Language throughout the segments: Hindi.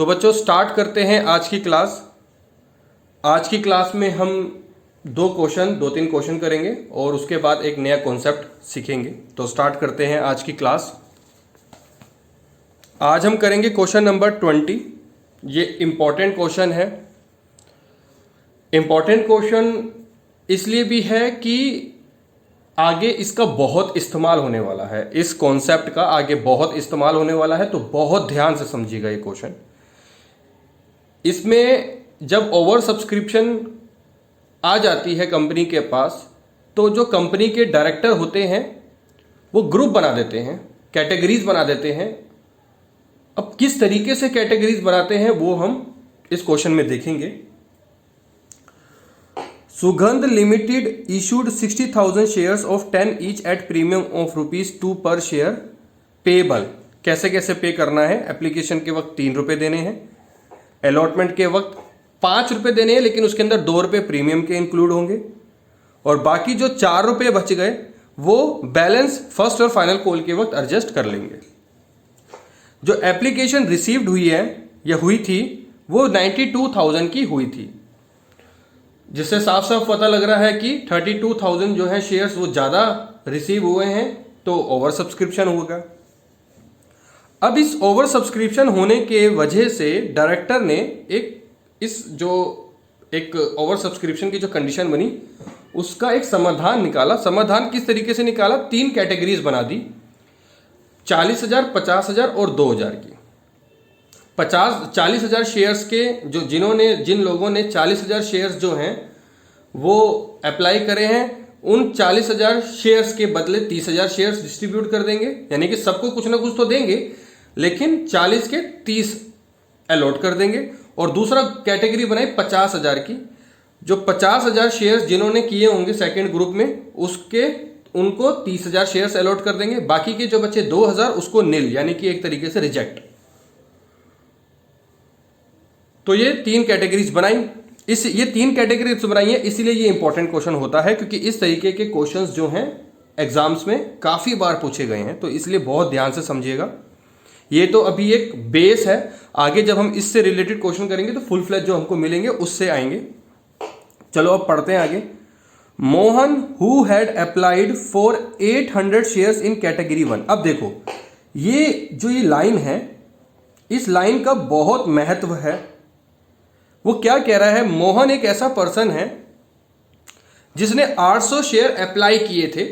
तो बच्चों स्टार्ट करते हैं आज की क्लास। आज की क्लास में हम दो तीन क्वेश्चन करेंगे और उसके बाद एक नया कॉन्सेप्ट सीखेंगे। तो स्टार्ट करते हैं आज की क्लास। आज हम करेंगे क्वेश्चन नंबर 20। ये इम्पॉर्टेंट क्वेश्चन है। इम्पॉर्टेंट क्वेश्चन इसलिए भी है कि आगे इसका बहुत इस्तेमाल होने वाला है। इस कॉन्सेप्ट का आगे बहुत इस्तेमाल होने वाला है, तो बहुत ध्यान से समझिएगा ये क्वेश्चन। इसमें जब ओवर सब्सक्रिप्शन आ जाती है कंपनी के पास, तो जो कंपनी के डायरेक्टर होते हैं वो ग्रुप बना देते हैं, कैटेगरीज बना देते हैं। अब किस तरीके से कैटेगरीज बनाते हैं वो हम इस क्वेश्चन में देखेंगे। सुगंध limited issued 60,000 shares of 10 each at premium of ₹2 पर शेयर पेबल। कैसे कैसे पे करना है। एप्लीकेशन के वक्त ₹3 देने हैं, अलॉटमेंट के वक्त ₹5 देने हैं, लेकिन उसके अंदर ₹2 प्रीमियम के इंक्लूड होंगे और बाकी जो ₹4 बच गए वो बैलेंस फर्स्ट और फाइनल कॉल के वक्त एडजस्ट कर लेंगे। जो एप्लीकेशन रिसीव्ड हुई है या हुई थी वो 92,000 की हुई थी, जिससे साफ साफ पता लग रहा है कि 32,000 जो है शेयर्स वो ज़्यादा रिसीव हुए हैं, तो ओवर सब्सक्रिप्शन होगा। अब इस ओवर सब्सक्रिप्शन होने के वजह से डायरेक्टर ने एक ओवर सब्सक्रिप्शन की जो कंडीशन बनी उसका एक समाधान निकाला। समाधान किस तरीके से निकाला? 3 कैटेगरीज बना दी, 40,000, 50,000 और 2,000 की। 40,000 शेयर्स के जिन लोगों ने 40,000 शेयर्स जो हैं वो अप्लाई करे हैं, उन 40,000 शेयर्स के बदले 30,000 शेयर्स डिस्ट्रीब्यूट कर देंगे। यानी कि सबको कुछ ना कुछ तो देंगे, लेकिन 40 के 30 अलॉट कर देंगे। और दूसरा कैटेगरी बनाई 50,000 की। जो 50,000 शेयर्स जिन्होंने किए होंगे सेकेंड ग्रुप में, उनको 30,000 शेयर्स अलॉट कर देंगे। बाकी के जो बच्चे 2,000 उसको नील, यानी कि एक तरीके से रिजेक्ट। तो ये 3 कैटेगरीज बनाई। ये 3 कैटेगरीज बनाई है, इसीलिए ये इंपॉर्टेंट क्वेश्चन होता है, क्योंकि इस तरीके के क्वेश्चंस जो हैं एग्जाम्स में काफी बार पूछे गए हैं, तो इसलिए बहुत ध्यान से समझिएगा। ये तो अभी एक बेस है, आगे जब हम इससे रिलेटेड क्वेश्चन करेंगे तो फुल फ्लैश जो हमको मिलेंगे उससे आएंगे। चलो अब पढ़ते हैं आगे। Mohan who had applied for 800 shares in category 1। अब देखो ये लाइन है, इस लाइन का बहुत महत्व है। वो क्या कह रहा है? मोहन एक ऐसा पर्सन है जिसने 800 शेयर अप्लाई किए थे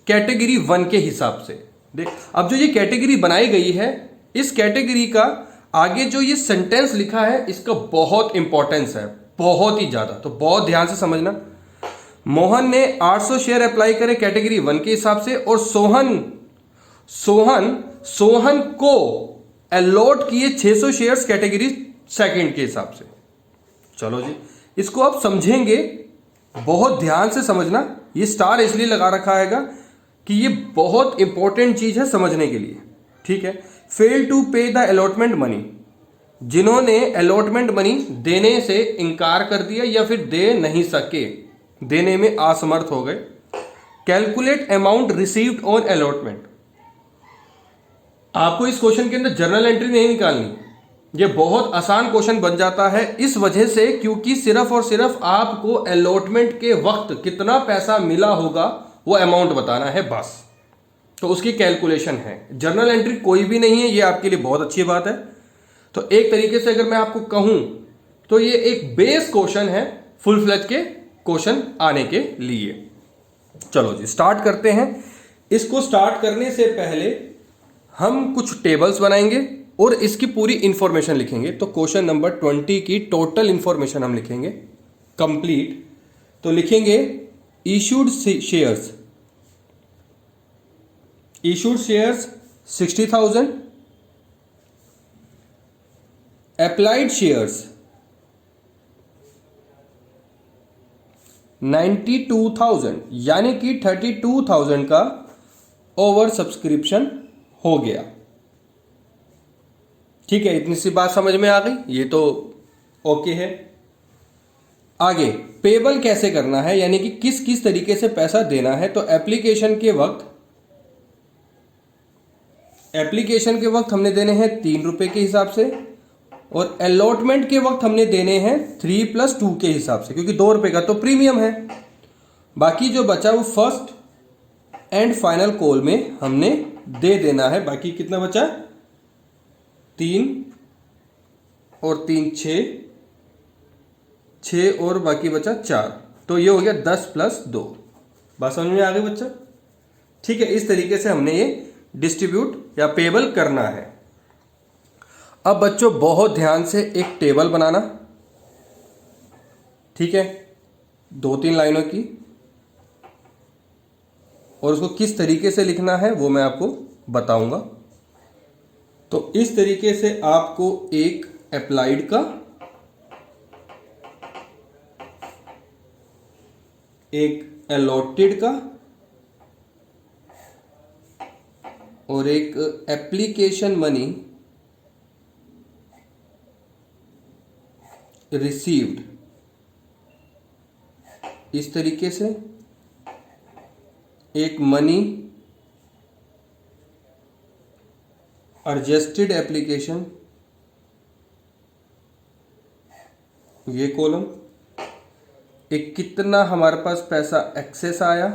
कैटेगरी 1 के हिसाब से। देख, अब जो ये कैटेगरी बनाई गई है, इस कैटेगरी का आगे जो ये सेंटेंस लिखा है इसका बहुत इंपॉर्टेंस है, बहुत ही ज्यादा। तो बहुत ध्यान से समझना। मोहन ने 800 शेयर अप्लाई करे कैटेगरी 1 के हिसाब से, और सोहन को अलॉट किए 600 शेयर्स कैटेगरी सेकंड के हिसाब से। चलो जी, इसको आप समझेंगे, बहुत ध्यान से समझना। ये स्टार इसलिए लगा रखा है कि ये बहुत इंपॉर्टेंट चीज है समझने के लिए, ठीक है। फेल टू पे द अलॉटमेंट मनी। जिन्होंने अलॉटमेंट मनी देने से इनकार कर दिया या फिर दे नहीं सके, देने में असमर्थ हो गए। Calculate amount received on allotment. आपको इस क्वेश्चन के अंदर जर्नल एंट्री नहीं निकालनी। ये बहुत आसान क्वेश्चन बन जाता है इस वजह से, क्योंकि सिर्फ और सिर्फ आपको अलॉटमेंट के वक्त कितना पैसा मिला होगा वो अमाउंट बताना है बस। तो उसकी कैलकुलेशन है, जर्नल एंट्री कोई भी नहीं है। ये आपके लिए बहुत अच्छी बात है। तो एक तरीके से अगर मैं आपको कहूं तो ये एक बेस क्वेश्चन है फुल फ्लैश के क्वेश्चन आने के लिए। चलो जी स्टार्ट करते हैं। इसको स्टार्ट करने से पहले हम कुछ टेबल्स बनाएंगे और इसकी पूरी इंफॉर्मेशन लिखेंगे। तो क्वेश्चन नंबर 20 की टोटल इंफॉर्मेशन हम लिखेंगे कंप्लीट। तो लिखेंगे इशूड शेयर्स 60,000, अप्लाइड शेयर्स 92,000, यानी कि 32,000 का ओवर सब्सक्रिप्शन हो गया। ठीक है, इतनी सी बात समझ में आ गई, ये तो ओके है। आगे पेबल कैसे करना है, यानी कि किस किस तरीके से पैसा देना है। तो एप्लीकेशन के वक्त हमने देने हैं ₹3 के हिसाब से, और अलॉटमेंट के वक्त हमने देने हैं 3+2 के हिसाब से, क्योंकि 2 रुपए का तो प्रीमियम है। बाकी जो बचा वो फर्स्ट एंड फाइनल कॉल में हमने दे देना है। बाकी कितना बचा? 3 और 3 6 और बाकी बचा 4, तो ये हो गया 10+2। बात समझ में आ गई बच्चा? ठीक है, इस तरीके से हमने ये डिस्ट्रीब्यूट या पेबल करना है। अब बच्चों बहुत ध्यान से एक टेबल बनाना, ठीक है, 2-3 लाइनों की, और उसको किस तरीके से लिखना है वो मैं आपको बताऊंगा। तो इस तरीके से आपको एक अप्लाइड का, एक अलॉटेड का और एक एप्लीकेशन मनी रिसीव्ड, इस तरीके से एक मनी एडजस्टेड एप्लीकेशन, ये कॉलम, एक कितना हमारे पास पैसा एक्सेस आया,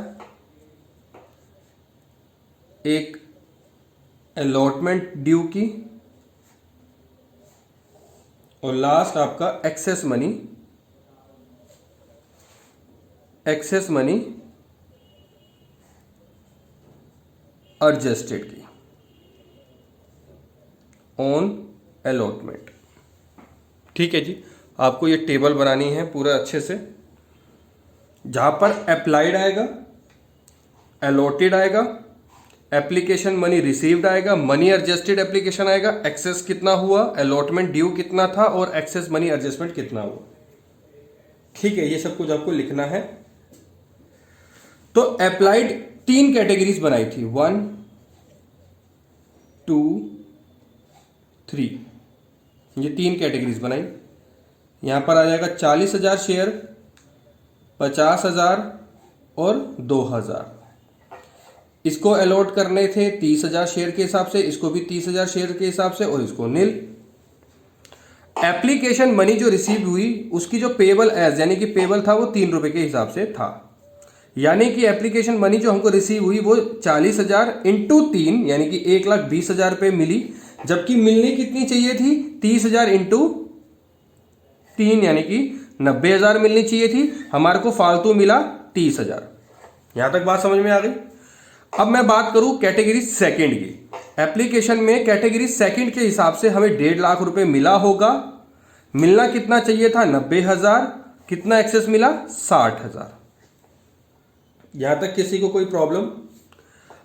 एक अलॉटमेंट ड्यू की, और लास्ट आपका एक्सेस मनी एडजस्टेड की ऑन अलॉटमेंट। ठीक है जी, आपको ये टेबल बनानी है पूरा अच्छे से, जहां पर अप्लाइड आएगा, अलॉटेड आएगा, एप्लीकेशन मनी रिसीव्ड आएगा, मनी एडजस्टेड एप्लीकेशन आएगा, एक्सेस कितना हुआ, अलॉटमेंट ड्यू कितना था और एक्सेस मनी एडजस्टमेंट कितना हुआ। ठीक है, ये सब कुछ आपको लिखना है। तो अप्लाइड 3 कैटेगरीज बनाई थी, 1 2 3, ये 3 कैटेगरीज बनाई। यहां पर आ जाएगा 40,000 शेयर, 50,000 और 2,000। इसको अलॉट करने थे 30,000 शेयर के हिसाब से, इसको भी 30,000 शेयर के हिसाब से, और इसको नील। एप्लीकेशन मनी जो रिसीव हुई उसकी जो पेबल एज यानी कि पेबल था वो 3 रुपए के हिसाब से था, यानी कि एप्लीकेशन मनी जो हमको रिसीव हुई वो 40,000 इंटू 3 यानी कि 1,20,000 रुपये मिली, जबकि मिलनी कितनी चाहिए थी? 30,000 इंटू 3 यानी कि 90,000 मिलनी चाहिए थी, हमारे को फालतू मिला 30,000। यहां तक बात समझ में आ गई? अब मैं बात करूं कैटेगरी सेकंड की। एप्लीकेशन में कैटेगरी सेकंड के हिसाब से हमें 1.5 लाख रुपए मिला होगा, मिलना कितना चाहिए था? 90,000, कितना एक्सेस मिला? 60,000। यहां तक किसी को कोई प्रॉब्लम?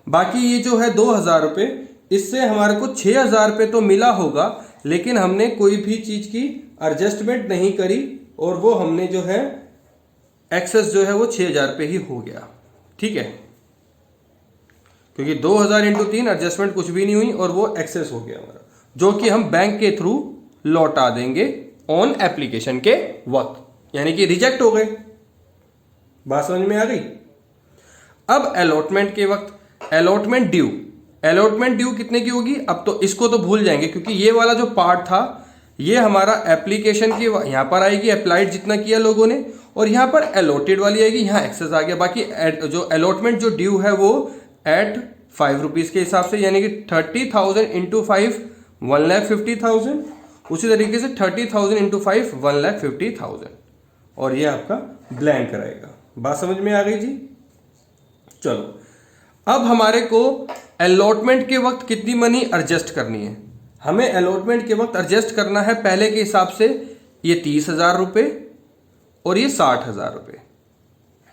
बाकी ये जो है 2,000 रुपए, इससे हमारे को 6,000 रुपए तो मिला होगा, लेकिन हमने कोई भी चीज की एडजस्टमेंट नहीं करी और वो हमने जो है एक्सेस जो है वो 6,000 रुपए ही हो गया। ठीक है, क्योंकि 2,000 इंटू 3 एडजस्टमेंट कुछ भी नहीं हुई और वो एक्सेस हो गया हमारा, जो कि हम बैंक के थ्रू लौटा देंगे ऑन एप्लीकेशन के वक्त, यानी कि रिजेक्ट हो गए। बात समझ में आ गई? अब अलॉटमेंट के वक्त अलॉटमेंट ड्यू कितने की होगी? अब तो इसको तो भूल जाएंगे, क्योंकि ये वाला जो पार्ट था ये हमारा एप्लीकेशन की यहां पर आएगी अप्लाइड जितना किया लोगों ने, और यहां पर अलॉटेड वाली आएगी, यहां एक्सेस आ गया। बाकी जो अलॉटमेंट जो ड्यू है वो एट 5 रुपीज के हिसाब से, यानी कि 30,000 इंटू 5 1,50,000, उसी तरीके से 30,000 इंटू 5 1,50,000, और ये आपका ब्लैंक रहेगा। बात समझ में आ गई जी? चलो, अब हमारे को अलॉटमेंट के वक्त कितनी मनी एडजस्ट करनी है? हमें अलॉटमेंट के वक्त एडजस्ट करना है पहले के हिसाब से ये 30,000 रुपए और ये 60,000 रुपए।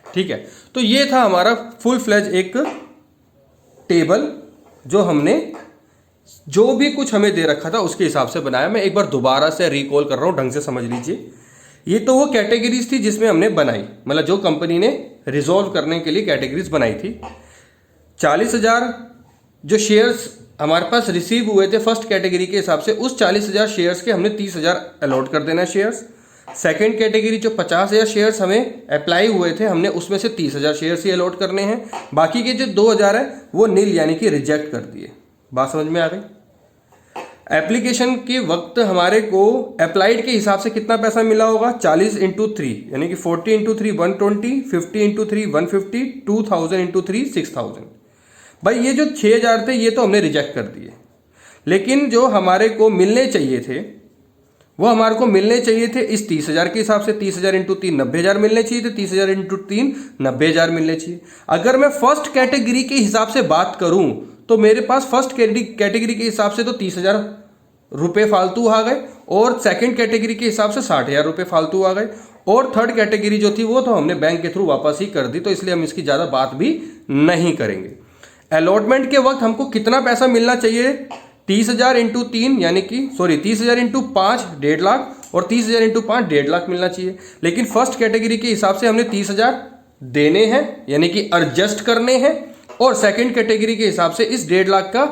ठीक है, तो ये था हमारा फुल फ्लेज एक टेबल, जो हमने जो भी कुछ हमें दे रखा था उसके हिसाब से बनाया। मैं एक बार दोबारा से रिकॉल कर रहा हूं, ढंग से समझ लीजिए। ये तो वो कैटेगरीज थी जिसमें हमने बनाई, मतलब जो कंपनी ने रिजॉल्व करने के लिए कैटेगरीज बनाई थी। 40,000 जो शेयर्स हमारे पास रिसीव हुए थे फर्स्ट कैटेगरी के हिसाब से, उस 40,000 शेयर्स के हमने 30,000 अलॉट कर देना शेयर्स। सेकंड कैटेगरी जो 50,000 शेयर्स हमें अप्लाई हुए थे, हमने उसमें से 30,000 शेयर्स ही अलॉट करने हैं। बाकी के जो 2,000 है वो नील यानी कि रिजेक्ट कर दिए। बात समझ में आ गई? एप्लीकेशन के वक्त हमारे को अप्लाइड के हिसाब से कितना पैसा मिला होगा, 40 इंटू 3 यानी कि 40 इंटू 3 120, 50 इंटू 3 150, 2000 इंटू 3 6000। भाई ये जो 6000 थे ये तो हमने रिजेक्ट कर दिए, लेकिन जो हमारे को मिलने चाहिए थे वो हमारे को मिलने चाहिए थे इस 30,000 के हिसाब से। 30,000 इंटू 3 90,000 मिलने चाहिए थे, 30,000 इंटू 3 90,000 मिलने चाहिए। अगर मैं फर्स्ट कैटेगरी के हिसाब से बात करूं तो मेरे पास फर्स्ट कैटेगरी के हिसाब से तो 30,000 रुपये फालतू आ गए, और सेकंड कैटेगरी के हिसाब से 60,000 रुपये फालतू आ गए, और थर्ड कैटेगरी जो थी वो तो हमने बैंक के थ्रू वापस ही कर दी, तो इसलिए हम इसकी ज़्यादा बात भी नहीं करेंगे। अलॉटमेंट के वक्त हमको कितना पैसा मिलना चाहिए, 30,000 इंटू 3 यानी कि 30,000 इंटू 5 1.5 लाख, और 30,000 इंटू 5 1.5 लाख मिलना चाहिए। लेकिन फर्स्ट कैटेगरी के हिसाब से हमने 30,000 देने हैं यानी कि एडजस्ट करने हैं, और सेकंड कैटेगरी के हिसाब से इस 1.5 लाख का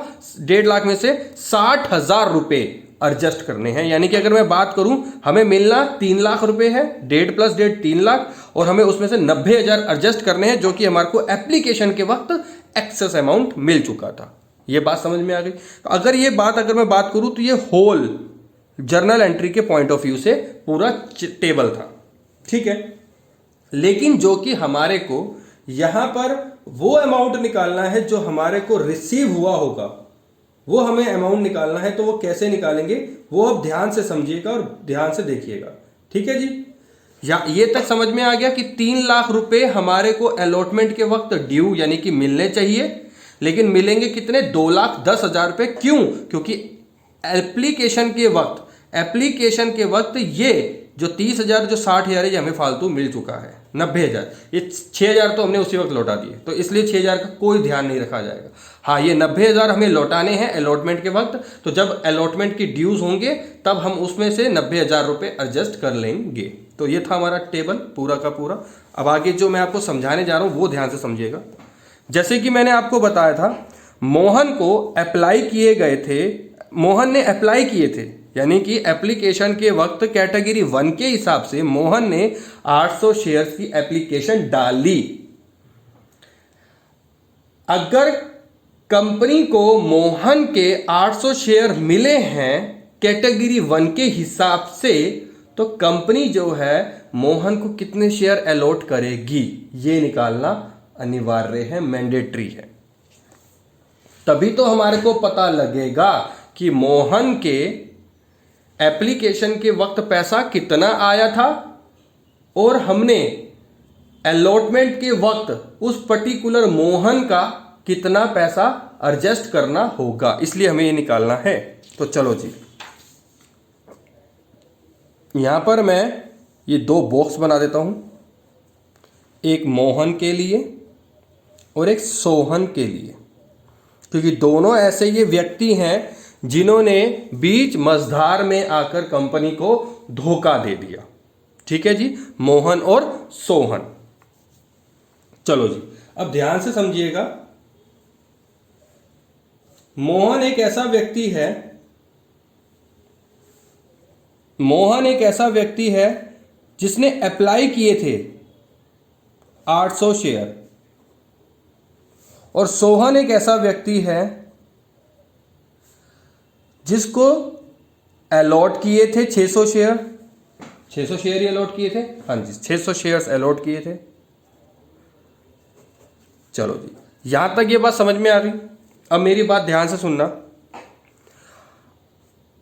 1.5 लाख में से 60,000 रुपए एडजस्ट करने हैं। यानी कि अगर मैं बात करूं हमें मिलना 3 लाख रुपए है, 1.5 प्लस 1.5 3 लाख, और हमें उसमें से 90,000 एडजस्ट करने हैं, जो कि हमारे को एप्लीकेशन के वक्त एक्सेस अमाउंट मिल चुका था। ये बात समझ में आ गई। तो अगर मैं बात करूं तो ये होल जर्नल एंट्री के पॉइंट ऑफ व्यू से पूरा टेबल था, ठीक है। लेकिन जो कि हमारे को यहां पर वो अमाउंट निकालना है जो हमारे को रिसीव हुआ होगा, वो हमें अमाउंट निकालना है। तो वो कैसे निकालेंगे वो अब ध्यान से समझिएगा और ध्यान से देखिएगा, ठीक है जी। या ये तक समझ में आ गया कि 3 लाख रुपए हमारे को अलॉटमेंट के वक्त ड्यू यानी कि मिलने चाहिए, लेकिन मिलेंगे कितने, 2,10,000 रुपए। क्यों? क्योंकि एप्लीकेशन के वक्त ये जो 30,000 जो 60,000 है ये हमें फालतू मिल चुका है। 90,000 ये 6,000 तो हमने उसी वक्त लौटा दिए, तो इसलिए 6,000 का कोई ध्यान नहीं रखा जाएगा। हाँ, ये 90,000 हमें लौटाने हैं अलॉटमेंट के वक्त, तो जब अलॉटमेंट की ड्यूज होंगे तब हम उसमें से 90,000 रुपए एडजस्ट कर लेंगे। तो ये था हमारा टेबल पूरा का पूरा। अब आगे जो मैं आपको समझाने जा रहा हूं वो ध्यान से समझिएगा। जैसे कि मैंने आपको बताया था, मोहन ने अप्लाई किए थे यानी कि एप्लीकेशन के वक्त कैटेगरी 1 के हिसाब से मोहन ने 800 शेयर्स की एप्लीकेशन डाली। अगर कंपनी को मोहन के 800 शेयर मिले हैं कैटेगरी 1 के हिसाब से, तो कंपनी जो है मोहन को कितने शेयर अलॉट करेगी ये निकालना अनिवार्य है, मैंडेटरी है। तभी तो हमारे को पता लगेगा कि मोहन के एप्लीकेशन के वक्त पैसा कितना आया था, और हमने अलॉटमेंट के वक्त उस पर्टिकुलर मोहन का कितना पैसा एडजस्ट करना होगा, इसलिए हमें ये निकालना है। तो चलो जी, यहां पर मैं ये 2 बॉक्स बना देता हूं, एक मोहन के लिए और एक सोहन के लिए, क्योंकि दोनों ऐसे ये व्यक्ति हैं जिन्होंने बीच मझधार में आकर कंपनी को धोखा दे दिया, ठीक है जी, मोहन और सोहन। चलो जी, अब ध्यान से समझिएगा। मोहन एक ऐसा व्यक्ति है जिसने अप्लाई किए थे 800 शेयर, और सोहन एक ऐसा व्यक्ति है जिसको अलॉट किए थे 600 शेयर। 600 शेयर ही अलॉट किए थे, हाँ जी 600 शेयर्स अलॉट किए थे। चलो जी, यहां तक ये बात समझ में आ गई। अब मेरी बात ध्यान से सुनना।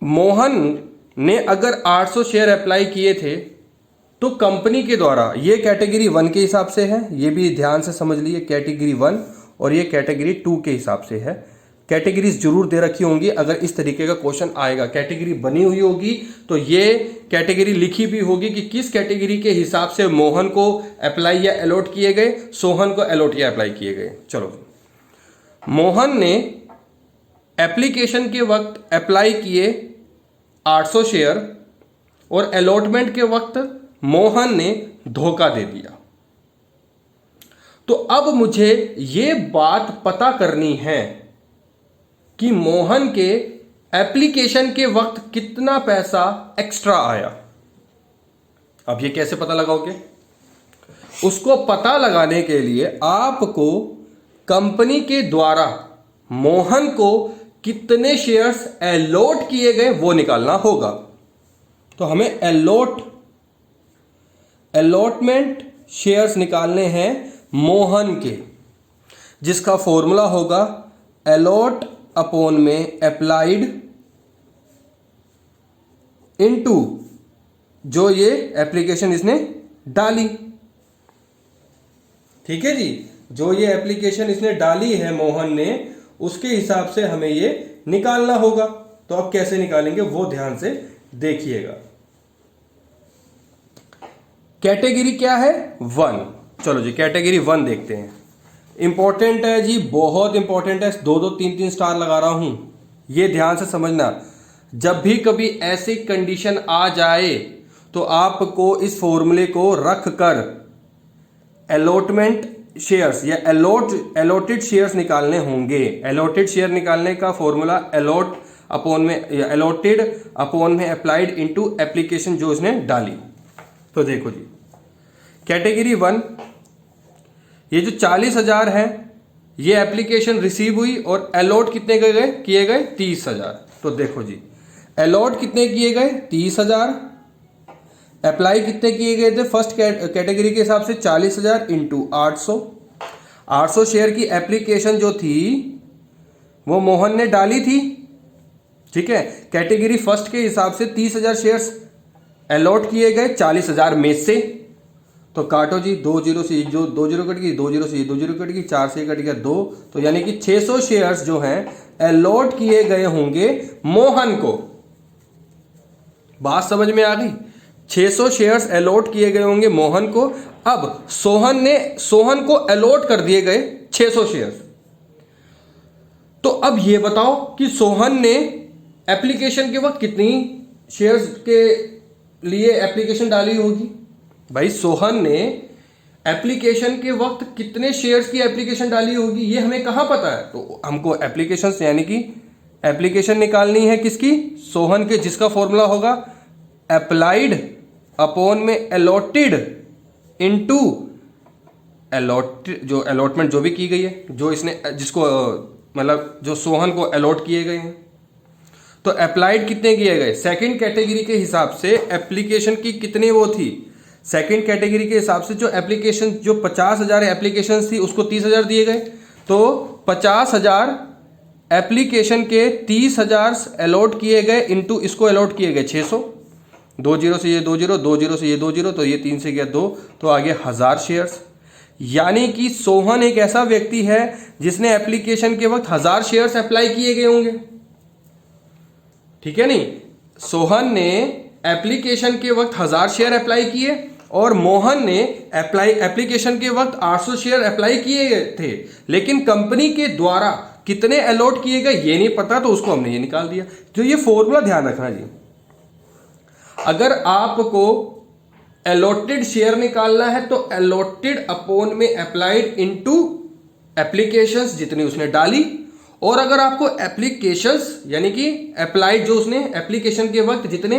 मोहन ने अगर 800 शेयर अप्लाई किए थे तो कंपनी के द्वारा, ये कैटेगरी 1 के हिसाब से है, ये भी ध्यान से समझ लीजिए, कैटेगरी 1, और ये कैटेगरी 2 के हिसाब से है। कैटेगरीज जरूर दे रखी होंगी, अगर इस तरीके का क्वेश्चन आएगा, कैटेगरी बनी हुई होगी तो ये कैटेगरी लिखी भी होगी कि किस कैटेगरी के हिसाब से मोहन को अप्लाई या अलॉट किए गए, सोहन को अलॉट या अप्लाई किए गए। चलो, मोहन ने एप्लीकेशन के वक्त अप्लाई किए 800 शेयर, और अलॉटमेंट के वक्त मोहन ने धोखा दे दिया। तो अब मुझे ये बात पता करनी है कि मोहन के एप्लीकेशन के वक्त कितना पैसा एक्स्ट्रा आया। अब ये कैसे पता लगाओगे? उसको पता लगाने के लिए आपको कंपनी के द्वारा मोहन को कितने शेयर्स अलॉट किए गए वो निकालना होगा। तो हमें अलॉटमेंट शेयर्स निकालने हैं मोहन के, जिसका फॉर्मूला होगा अलॉट अपॉन में अप्लाइड इनटू जो ये एप्लीकेशन इसने डाली। ठीक है जी, जो ये एप्लीकेशन इसने डाली है मोहन ने, उसके हिसाब से हमें ये निकालना होगा। तो अब कैसे निकालेंगे वो ध्यान से देखिएगा। कैटेगरी क्या है? 1। चलो जी कैटेगरी 1 देखते हैं। इंपॉर्टेंट है जी, बहुत इंपॉर्टेंट है, 2-2 3-3 स्टार लगा रहा हूं। ये ध्यान से समझना, जब भी कभी ऐसी कंडीशन आ जाए तो आपको इस फॉर्मूले को रख कर अलॉटमेंट शेयर्स या अलॉटेड शेयर्स निकालने होंगे। अलॉटेड शेयर निकालने का फॉर्मूला अलॉटेड अपॉन में अप्लाइड इनटू एप्लीकेशन जो इसने डाली। तो देखो जी कैटेगरी 1, ये जो 40,000 है ये एप्लीकेशन रिसीव हुई और अलॉट कितने किए गए 30,000। तो देखो जी अलॉट कितने किए गए 30,000, अप्लाई कितने किए गए थे फर्स्ट कैटेगरी के हिसाब से 40,000 इंटू 800 शेयर की एप्लीकेशन जो थी वो मोहन ने डाली थी। ठीक है, कैटेगरी फर्स्ट के हिसाब से 30,000 शेयर्स अलॉट किए गए 40,000 में से। तो काटो जी, 2 जीरो से जो 2 जीरो कट गई, 2 जीरो से 2 जीरो कट गई, 4 से कट गया 2, तो यानी कि 600 शेयर्स जो हैं अलॉट किए गए होंगे मोहन को। बात समझ में आ गई? 600 शेयर्स अलॉट किए गए होंगे मोहन को। अब सोहन को अलॉट कर दिए गए 600 शेयर्स। तो अब ये बताओ कि सोहन ने एप्लीकेशन के वक्त कितनी शेयर्स के लिए एप्लीकेशन डाली होगी? भाई सोहन ने एप्लीकेशन के वक्त कितने शेयर्स की एप्लीकेशन डाली होगी ये हमें कहां पता है? तो हमको एप्लीकेशन यानी कि एप्लीकेशन निकालनी है किसकी? सोहन के, जिसका फॉर्मूला होगा अप्लाइड अपॉन में अलॉटेड इनटू अलॉटेड, जो अलॉटमेंट जो भी की गई है, जो इसने जिसको मतलब जो सोहन को अलॉट किए गए हैं। तो अप्लाइड कितने किए गए? सेकंड कैटेगरी के हिसाब से एप्लीकेशन की कितनी वो थी? सेकंड कैटेगरी के हिसाब से जो एप्लीकेशन जो 50,000 एप्लीकेशन थी उसको 30,000 दिए गए। तो 50,000 एप्लीकेशन के 30,000 अलॉट किए गए इनटू इसको अलॉट किए गए 600। 2 जीरो से ये 2 जीरो, 2 जीरो से ये 2 जीरो, तो ये 3 से गया 2, तो आगे 1000 शेयर्स। यानी कि सोहन एक ऐसा व्यक्ति है जिसने एप्लीकेशन के वक्त 1000 शेयर्स अप्लाई किए गए होंगे। ठीक है नहीं, सोहन ने एप्लीकेशन के वक्त 1000 शेयर अप्लाई किए और मोहन ने एप्लीकेशन के वक्त 800 शेयर अप्लाई किए गए थे, लेकिन कंपनी के द्वारा कितने अलॉट किए गए ये नहीं पता, तो उसको हमने ये निकाल दिया। तो ये फॉर्मूला ध्यान रखना जी, अगर आपको अलॉटेड शेयर निकालना है तो अलॉटेड अपॉन में अप्लाइड इनटू एप्लीकेशंस जितनी उसने डाली, और अगर आपको एप्लीकेशंस यानी कि अप्लाइड जो उसने एप्लीकेशन के वक्त जितने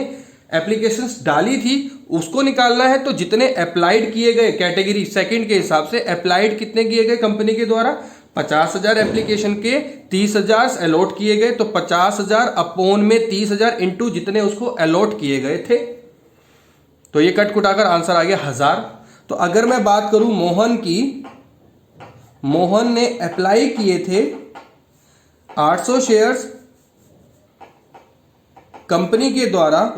एप्लीकेशंस डाली थी उसको निकालना है, तो जितने अप्लाइड किए गए कैटेगरी सेकंड के हिसाब से अप्लाइड कितने किए गए कंपनी के द्वारा 50,000 एप्लीकेशन के 30,000 अलॉट किए गए, तो 50,000 अपॉन में 30,000 इंटू जितने उसको अलॉट किए गए थे। तो ये कट कुटाकर आंसर आ गया 1000। तो अगर मैं बात करूं मोहन की, मोहन ने अप्लाई किए थे 800 शेयर्स कंपनी के द्वारा,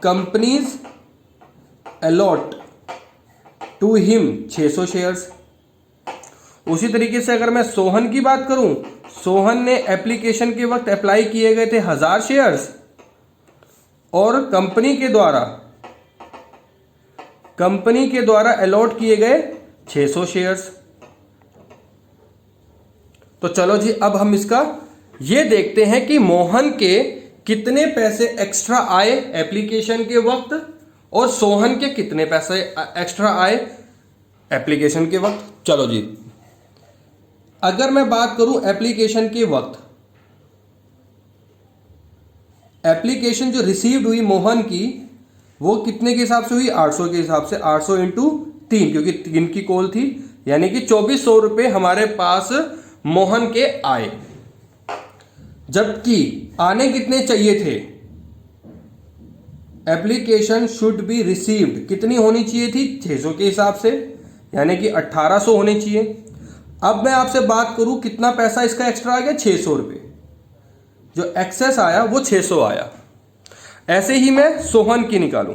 companies allot to him 600 shares. उसी तरीके से अगर मैं सोहन की बात करूं, सोहन ने एप्लीकेशन के वक्त अप्लाई किए गए थे 1000 शेयर्स और कंपनी के द्वारा अलॉट किए गए 600 शेयर्स। तो चलो जी अब हम इसका ये देखते हैं कि मोहन के कितने पैसे एक्स्ट्रा आए एप्लीकेशन के वक्त और सोहन के कितने पैसे एक्स्ट्रा आए एप्लीकेशन के वक्त। चलो जी, अगर मैं बात करूं एप्लीकेशन के वक्त, एप्लीकेशन जो रिसीव्ड हुई मोहन की वो कितने के हिसाब से हुई? 800 के हिसाब से, 800 इंटू 3, क्योंकि 3 की कॉल थी, यानी कि 2400 रुपए हमारे पास मोहन के आए। जबकि आने कितने चाहिए थे, एप्लीकेशन शुड बी रिसीव्ड कितनी होनी चाहिए थी, 600 के हिसाब से, यानी कि 1800 होने चाहिए। अब मैं आपसे बात करूं कितना पैसा इसका एक्स्ट्रा आ गया, 600 रुपये, जो एक्सेस आया वो 600 आया। ऐसे ही मैं सोहन की निकालूं,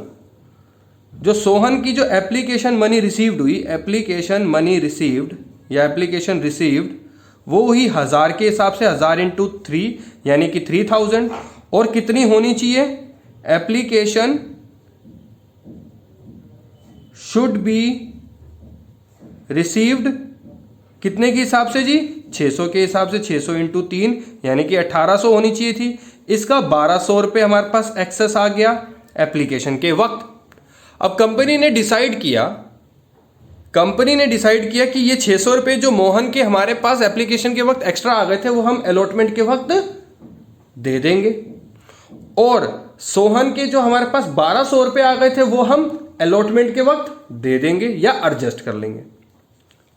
जो सोहन की जो एप्लीकेशन मनी रिसीव्ड हुई, एप्लीकेशन मनी रिसीव्ड या एप्लीकेशन रिसीव्ड, वो हुई 1000 के हिसाब से, 1000 इंटू 3 यानी कि 3000। और कितनी होनी चाहिए, एप्लीकेशन शुड बी रिसीव्ड कितने के हिसाब से जी, 600 के हिसाब से, 600 इंटू 3 यानी कि 1800 होनी चाहिए थी। इसका 1200 रुपये हमारे पास एक्सेस आ गया एप्लीकेशन के वक्त। अब कंपनी ने डिसाइड किया कि ये 600 रुपये जो मोहन के हमारे पास एप्लीकेशन के वक्त एक्स्ट्रा आ गए थे वो हम अलॉटमेंट के वक्त दे देंगे, और सोहन के जो हमारे पास 1200 रुपये आ गए थे वो हम अलॉटमेंट के वक्त दे देंगे या एडजस्ट कर लेंगे।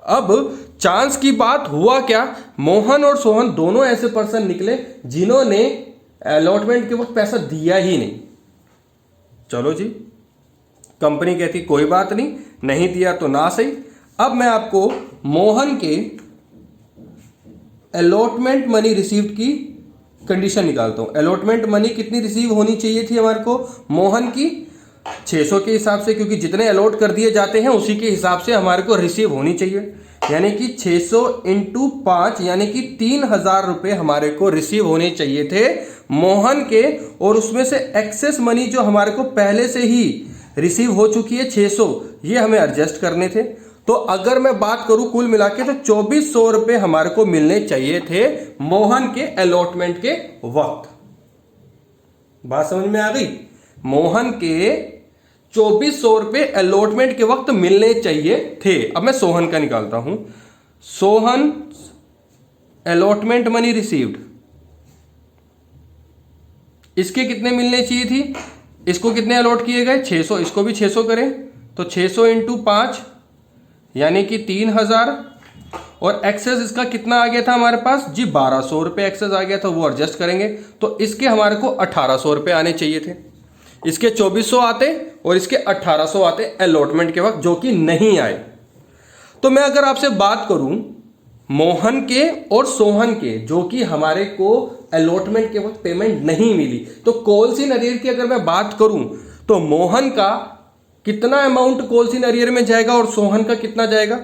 अब चांस की बात, हुआ क्या, मोहन और सोहन दोनों ऐसे पर्सन निकले जिन्होंने अलॉटमेंट के वक्त पैसा दिया ही नहीं। चलो जी, कंपनी कहती कोई बात नहीं, नहीं दिया तो ना सही। अब मैं आपको मोहन के अलॉटमेंट मनी रिसीव्ड की कंडीशन निकालता हूं। अलॉटमेंट मनी कितनी रिसीव होनी चाहिए थी हमारे को, मोहन की 600 के हिसाब से, क्योंकि जितने अलॉट कर दिए जाते हैं उसी के हिसाब से हमारे को रिसीव होनी चाहिए, यानी कि 600 इंटू 5 यानी कि 3000 रुपये हमारे को रिसीव होने चाहिए थे मोहन के। और उसमें से एक्सेस मनी जो हमारे को पहले से ही रिसीव हो चुकी है 600, ये हमें एडजस्ट करने थे। तो अगर मैं बात करूं कुल मिला के तो 2400 रुपये हमारे को मिलने चाहिए थे मोहन के अलॉटमेंट के वक्त। बात समझ में आ गई, मोहन के 2400 रुपये अलॉटमेंट के वक्त मिलने चाहिए थे। अब मैं सोहन का निकालता हूं, सोहन अलॉटमेंट मनी रिसीव्ड, इसके कितने मिलने चाहिए थी, इसको कितने अलॉट किए गए, 600, इसको भी 600 करें तो 600 इंटू 5 यानी कि 3000, और एक्सेस इसका कितना आ गया था हमारे पास जी, 1200 रुपये एक्सेस आ गया था, वो एडजस्ट करेंगे तो इसके हमारे को 1800 रुपये आने चाहिए थे। इसके 2400 आते और इसके 1800 आते अलॉटमेंट के वक्त, जो कि नहीं आए। तो मैं अगर आपसे बात करूं मोहन के और सोहन के, जो कि हमारे को अलॉटमेंट के वक्त पेमेंट नहीं मिली, तो कॉल्स-इन अरियर की अगर मैं बात करूं तो मोहन का कितना अमाउंट कॉल्स-इन अरियर में जाएगा और सोहन का कितना जाएगा,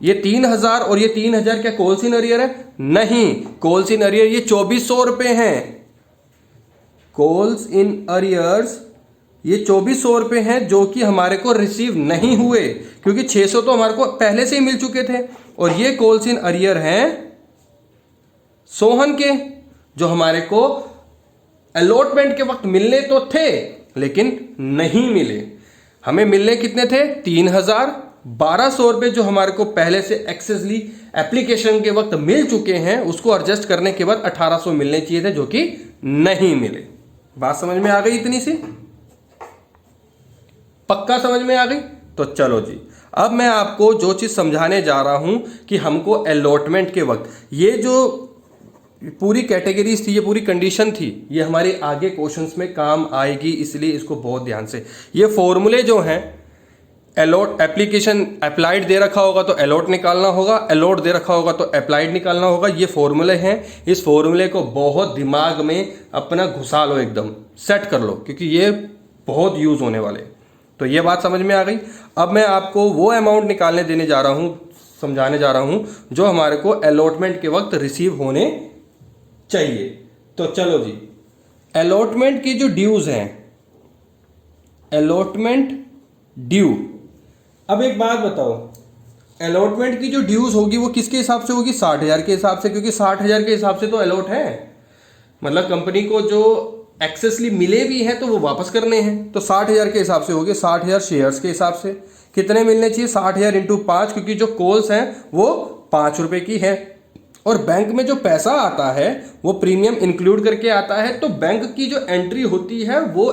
ये 3000 और ये 3000 क्या कॉल्स-इन अरियर है, नहीं, कॉल्स-इन अरियर ये 2400 रुपये हैं। कॉल्स इन अरियर्स ये 2400 रुपये हैं जो कि हमारे को रिसीव नहीं हुए, क्योंकि 600 तो हमारे को पहले से ही मिल चुके थे। और ये कॉल्स इन अरियर हैं सोहन के, जो हमारे को अलॉटमेंट के वक्त मिलने तो थे लेकिन नहीं मिले। हमें मिलने कितने थे, 3000, 1200 रुपये जो हमारे को पहले से एक्सेसली एप्लीकेशन के वक्त मिल चुके हैं, उसको एडजस्ट करने के बाद 1800 मिलने चाहिए थे जो कि नहीं मिले। बात समझ में आ गई इतनी सी, पक्का समझ में आ गई। तो चलो जी, अब मैं आपको जो चीज समझाने जा रहा हूं कि हमको अलॉटमेंट के वक्त ये जो पूरी कैटेगरीज थी, ये पूरी कंडीशन थी, ये हमारे आगे क्वेश्चंस में काम आएगी, इसलिए इसको बहुत ध्यान से, ये फॉर्मूले जो हैं, अलॉट एप्लीकेशन अप्लाइड दे रखा होगा तो अलॉट निकालना होगा, अलॉट दे रखा होगा तो अप्लाइड निकालना होगा, ये फॉर्मूले हैं। इस फॉर्मूले को बहुत दिमाग में अपना घुसा लो, एकदम सेट कर लो, क्योंकि ये बहुत यूज होने वाले। तो ये बात समझ में आ गई। अब मैं आपको वो अमाउंट निकालने देने जा रहा हूँ, समझाने जा रहा हूँ जो हमारे को अलॉटमेंट के वक्त रिसीव होने चाहिए। तो चलो जी, अलॉटमेंट की जो ड्यूज हैं, अलॉटमेंट ड्यू, अब एक बात बताओ, अलॉटमेंट की जो ड्यूज होगी वो किसके हिसाब से होगी, 60,000 के हिसाब से, क्योंकि 60,000 के हिसाब से तो अलॉट है, मतलब कंपनी को जो एक्सेसली मिले भी हैं तो वो वापस करने हैं, तो 60,000 के हिसाब से होगी, 60,000 शेयर्स के हिसाब से कितने मिलने चाहिए, 60,000 इंटू 5, क्योंकि जो कॉल्स हैं वो 5 रुपए की है, और बैंक में जो पैसा आता है वो प्रीमियम इंक्लूड करके आता है, तो बैंक की जो एंट्री होती है वो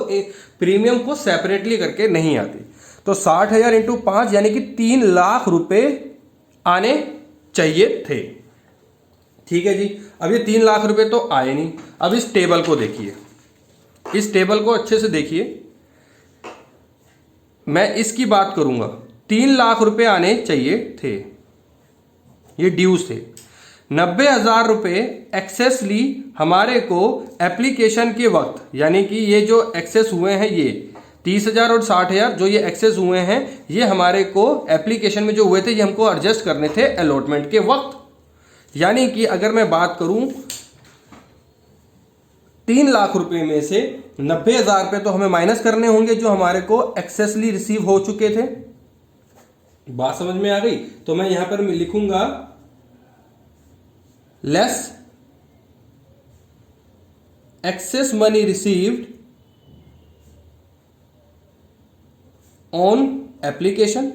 प्रीमियम को सेपरेटली करके नहीं आती। तो 60,000 इंटू 5 यानी कि 3 लाख रुपए आने चाहिए थे, ठीक है जी। अब ये 3 लाख रुपए तो आए नहीं। अब इस टेबल को देखिए, इस टेबल को अच्छे से देखिए, मैं इसकी बात करूंगा। 3 लाख रुपए आने चाहिए थे, ये ड्यूज थे। 90,000 रुपए एक्सेस ली हमारे को एप्लीकेशन के वक्त, यानी कि ये जो एक्सेस हुए हैं ये 30,000 और 60,000 जो ये एक्सेस हुए हैं, ये हमारे को एप्लीकेशन में जो हुए थे, ये हमको एडजस्ट करने थे अलॉटमेंट के वक्त। यानी कि अगर मैं बात करूं 3 लाख रुपए में से 90,000 रुपए तो हमें माइनस करने होंगे जो हमारे को एक्सेसली रिसीव हो चुके थे। बात समझ में आ गई? तो मैं यहां पर लिखूंगा less excess money received on application.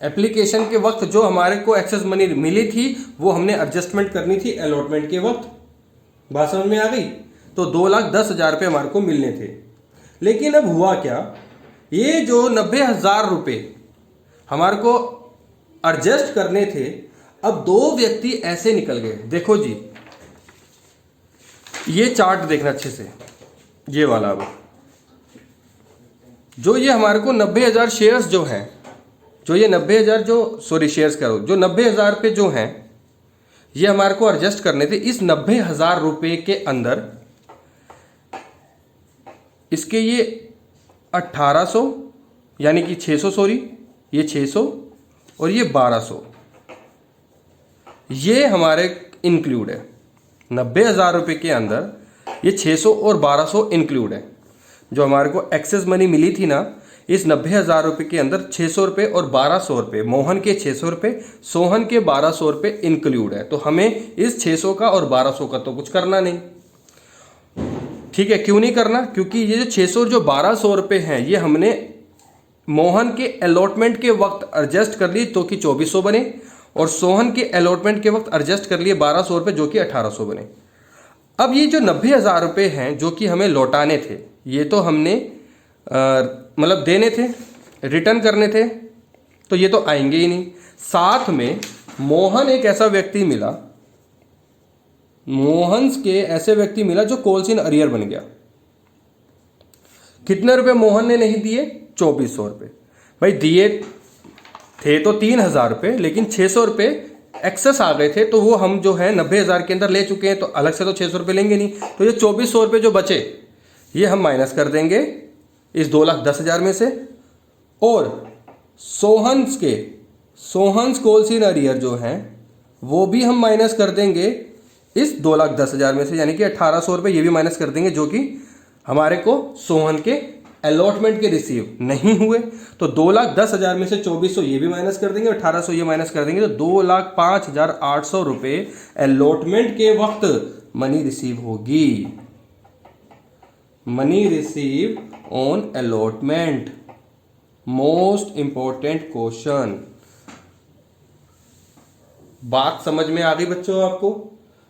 Application के वक्त जो हमारे को एक्सेस मनी मिली थी वो हमने एडजस्टमेंट करनी थी अलॉटमेंट के वक्त। बात समझ में आ गई? तो 2,10,000 रुपये हमारे को मिलने थे। लेकिन अब हुआ क्या, ये जो 90,000 रुपये हमारे को एडजस्ट करने थे, अब 2 व्यक्ति ऐसे निकल गए। देखो जी, ये चार्ट देखना अच्छे से, ये वाला। अब जो ये हमारे को 90,000 शेयर्स जो हैं, जो ये 90,000 शेयर्स करो, जो 90,000 रुपये जो हैं ये हमारे को एडजस्ट करने थे। इस 90,000 रुपये के अंदर इसके ये 1800 यानी कि 600, सॉरी ये 600 और ये 1200, ये हमारे इंक्लूड है। 90,000 रुपये के अंदर ये 600 और 1200 इंक्लूड है। जो हमारे को एक्सेस मनी मिली थी ना, इस 90,000 रुपये के अंदर 600 रुपये और 1200 रुपये, मोहन के 600 रुपये, सोहन के 1200 रुपये इंक्लूड है। तो हमें इस 600 का और 1200 का तो कुछ करना नहीं। ठीक है, क्यों नहीं करना? क्योंकि ये जो 600 और जो 1200 रुपये हैं ये हमने मोहन के अलॉटमेंट के वक्त एडजस्ट कर लिए तो कि 2400 बने, और सोहन के अलॉटमेंट के वक्त एडजस्ट कर लिए 1200 रुपये जो कि 1800 बने। अब ये जो 90,000 रुपये हैं जो कि हमें लौटाने थे, ये तो हमने मतलब देने थे, रिटर्न करने थे, तो ये तो आएंगे ही नहीं। साथ में मोहन एक ऐसा व्यक्ति मिला, मोहन के ऐसे व्यक्ति मिला जो कॉल्स इन अरियर बन गया। कितने रुपए मोहन ने नहीं दिए? 2400 रुपये। भाई दिए थे तो 3,000 रुपये, लेकिन 600 रुपये एक्सेस आ गए थे, तो वो हम जो है 90,000 के अंदर ले चुके हैं, तो अलग से तो 600 रुपये लेंगे नहीं। तो ये 2400 रुपये जो बचे ये हम माइनस कर देंगे इस 2,10,000 में से। और सोहन्स कॉल्स इन अरियर जो हैं वो भी हम माइनस कर देंगे इस 2,10,000 में से, यानी कि 1,800 रुपये ये भी माइनस कर देंगे जो कि हमारे को सोहन के अलॉटमेंट के रिसीव नहीं हुए। तो 2,10,000 में से 2,400 ये भी माइनस कर देंगे, 1,800 ये माइनस कर देंगे, तो 2,05,800 रुपये अलॉटमेंट के वक्त मनी रिसीव होगी। Money receive on allotment, most important question. बात समझ में आ गई बच्चों आपको?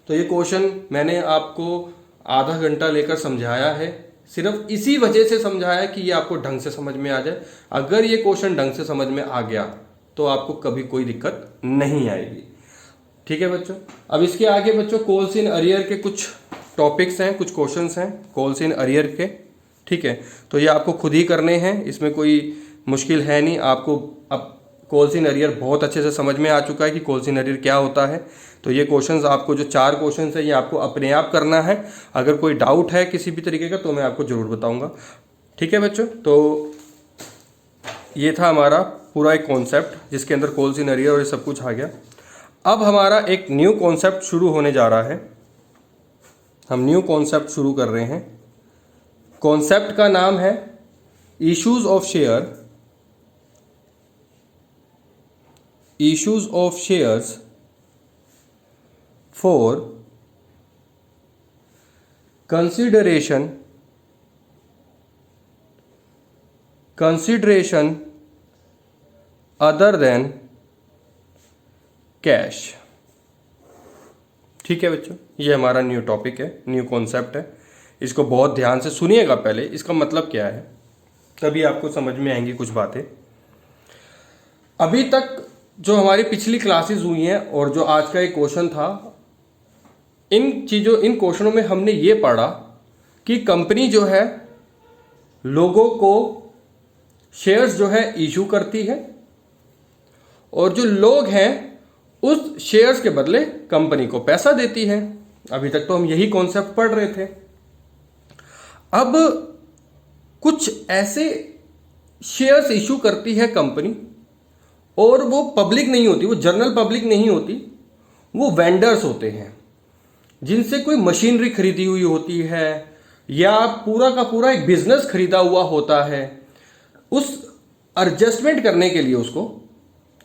तो ये क्वेश्चन मैंने आपको आधा घंटा लेकर समझाया है, सिर्फ इसी वजह से समझाया कि ये आपको ढंग से समझ में आ जाए। अगर ये क्वेश्चन ढंग से समझ में आ गया तो आपको कभी कोई दिक्कत नहीं आएगी। ठीक है बच्चों, अब इसके आगे बच्चों कॉल्स इन अरियर के कुछ टॉपिक्स हैं, कुछ क्वेश्चंस हैं कॉल्स इन अरियर के। ठीक है, तो ये आपको खुद ही करने हैं, इसमें कोई मुश्किल है नहीं। आपको अब कॉल्स इन अरियर बहुत अच्छे से समझ में आ चुका है कि कॉल्स इन अरियर क्या होता है। तो ये क्वेश्चंस आपको, जो 4 क्वेश्चंस हैं, ये आपको अपने आप करना है। अगर कोई डाउट है किसी भी तरीके का तो मैं आपको ज़रूर बताऊंगा। ठीक है बच्चों, तो ये था हमारा पूरा एक कॉन्सेप्ट जिसके अंदर कॉल्स इन अरियर और ये सब कुछ आ गया। अब हमारा एक न्यू कॉन्सेप्ट शुरू होने जा रहा है। हम न्यू कॉन्सेप्ट शुरू कर रहे हैं। कॉन्सेप्ट का नाम है issues of share, issues of shares for consideration other than cash। ठीक है बच्चों, ये हमारा न्यू टॉपिक है, न्यू कॉन्सेप्ट है। इसको बहुत ध्यान से सुनिएगा पहले, इसका मतलब क्या है, तभी आपको समझ में आएंगी कुछ बातें। अभी तक जो हमारी पिछली क्लासेस हुई हैं और जो आज का एक क्वेश्चन था, इन क्वेश्चनों में हमने ये पढ़ा कि कंपनी जो है लोगों को शेयर्स जो है इशू करती है और जो लोग हैं उस शेयर्स के बदले कंपनी को पैसा देती है। अभी तक तो हम यही कॉन्सेप्ट पढ़ रहे थे। अब कुछ ऐसे शेयर्स इशू करती है कंपनी और वो पब्लिक नहीं होती, वो जनरल पब्लिक नहीं होती, वो वेंडर्स होते हैं जिनसे कोई मशीनरी खरीदी हुई होती है या पूरा का पूरा एक बिजनेस खरीदा हुआ होता है। उस एडजस्टमेंट करने के लिए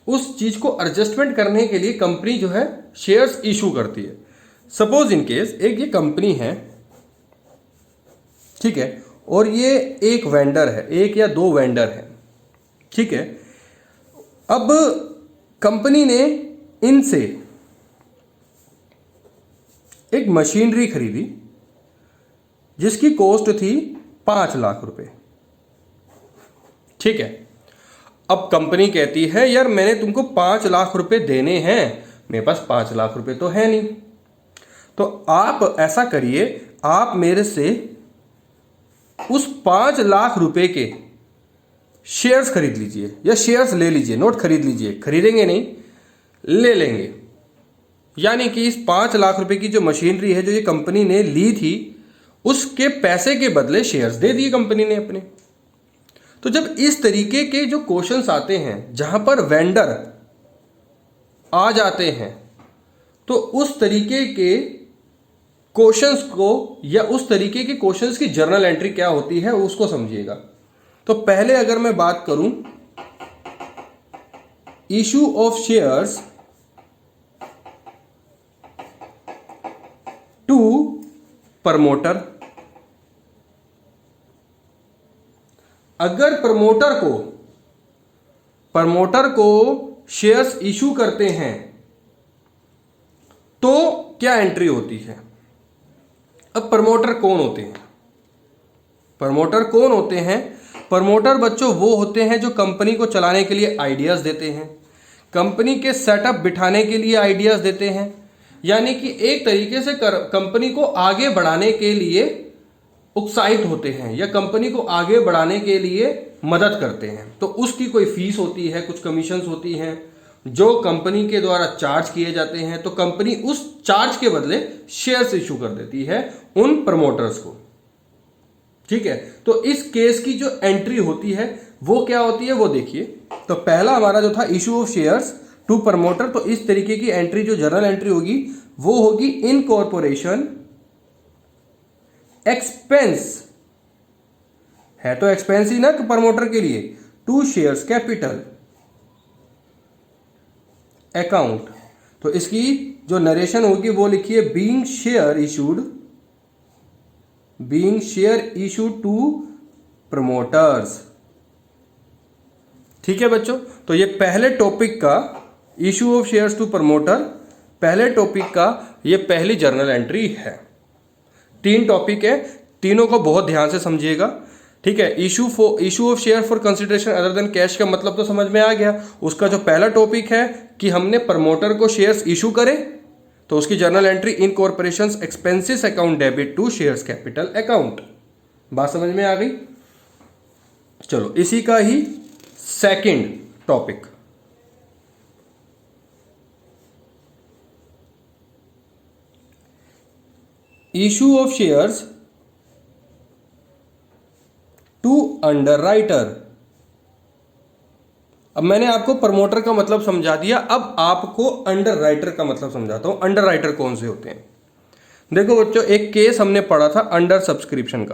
उस चीज को एडजस्टमेंट करने के लिए कंपनी जो है शेयर्स इशू करती है। सपोज इन केस एक ये कंपनी है, ठीक है, और ये एक वेंडर है, एक या दो वेंडर है, ठीक है। अब कंपनी ने इनसे एक मशीनरी खरीदी जिसकी कॉस्ट थी 5 लाख रुपए, ठीक है। अब कंपनी कहती है यार मैंने तुमको 5 लाख रुपए देने हैं, मेरे पास 5 लाख रुपए तो है नहीं, तो आप ऐसा करिए, आप मेरे से उस 5 लाख रुपए के शेयर्स खरीद लीजिए या शेयर्स ले लीजिए, नोट खरीद लीजिए, खरीदेंगे नहीं, ले लेंगे। यानी कि इस 5 लाख रुपए की जो मशीनरी है जो ये कंपनी ने ली थी, उसके पैसे के बदले शेयर्स दे दिए कंपनी ने अपने। तो जब इस तरीके के जो क्वेश्चंस आते हैं जहां पर वेंडर आ जाते हैं, तो उस तरीके के क्वेश्चंस को या उस तरीके के क्वेश्चंस की जर्नल एंट्री क्या होती है उसको समझिएगा। तो पहले अगर मैं बात करूं issue of shares to promoter, अगर प्रमोटर को शेयर्स इशू करते हैं तो क्या एंट्री होती है। अब प्रमोटर कौन होते हैं? प्रमोटर बच्चों वो होते हैं जो कंपनी को चलाने के लिए आइडियाज देते हैं, कंपनी के सेटअप बिठाने के लिए आइडियाज देते हैं, यानी कि एक तरीके से कंपनी को आगे बढ़ाने के लिए उत्साहित होते हैं या कंपनी को आगे बढ़ाने के लिए मदद करते हैं। तो उसकी कोई फीस होती है, कुछ कमीशंस होती हैं जो कंपनी के द्वारा चार्ज किए जाते हैं, तो कंपनी उस चार्ज के बदले शेयर्स इशू कर देती है उन प्रमोटर्स को, ठीक है। तो इस केस की जो एंट्री होती है वो क्या होती है वो देखिए। तो पहला हमारा जो था issue of shares to promoter, तो इस तरीके की एंट्री जो जर्नल एंट्री होगी वो होगी इनकॉर्पोरेशन एक्सपेंस, है तो एक्सपेंस ही ना प्रमोटर के लिए, टू शेयर्स कैपिटल अकाउंट। तो इसकी जो नरेशन होगी वो लिखिए being share issued to promoters, ठीक है बच्चों। तो ये पहले टॉपिक का issue of shares to promoter, पहले टॉपिक का ये पहली जर्नल एंट्री है। 3 टॉपिक है, तीनों को बहुत ध्यान से समझिएगा, ठीक है। Issue of share for consideration other than cash का मतलब तो समझ में आ गया। उसका जो पहला टॉपिक है कि हमने प्रमोटर को शेयर्स इशू करे, तो उसकी journal entry incorporation expenses account debit to shares capital account, बात समझ में आ गई। चलो इसी का ही second topic, issue of shares to underwriter. अब मैंने आपको प्रमोटर का मतलब समझा दिया, अब आपको अंडरराइटर का मतलब समझाता हूं। अंडरराइटर कौन से होते हैं? देखो बच्चों, एक केस हमने पढ़ा था अंडर सब्सक्रिप्शन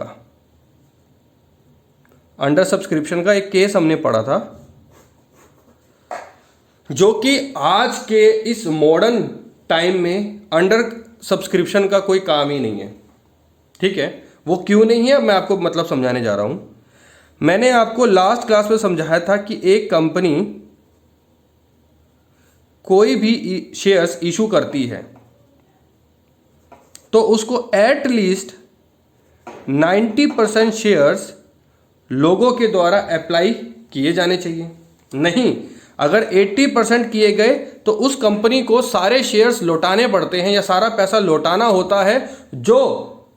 का एक केस हमने पढ़ा था, जो कि आज के इस मॉडर्न टाइम में अंडर सब्सक्रिप्शन का कोई काम ही नहीं है, ठीक है। वो क्यों नहीं है मैं आपको मतलब समझाने जा रहा हूं। मैंने आपको लास्ट क्लास में समझाया था कि एक कंपनी कोई भी शेयर्स इशू करती है तो उसको एट लीस्ट 90% शेयर्स लोगों के द्वारा अप्लाई किए जाने चाहिए। नहीं, अगर 80% किए गए तो उस कंपनी को सारे शेयर्स लौटाने पड़ते हैं या सारा पैसा लौटाना होता है जो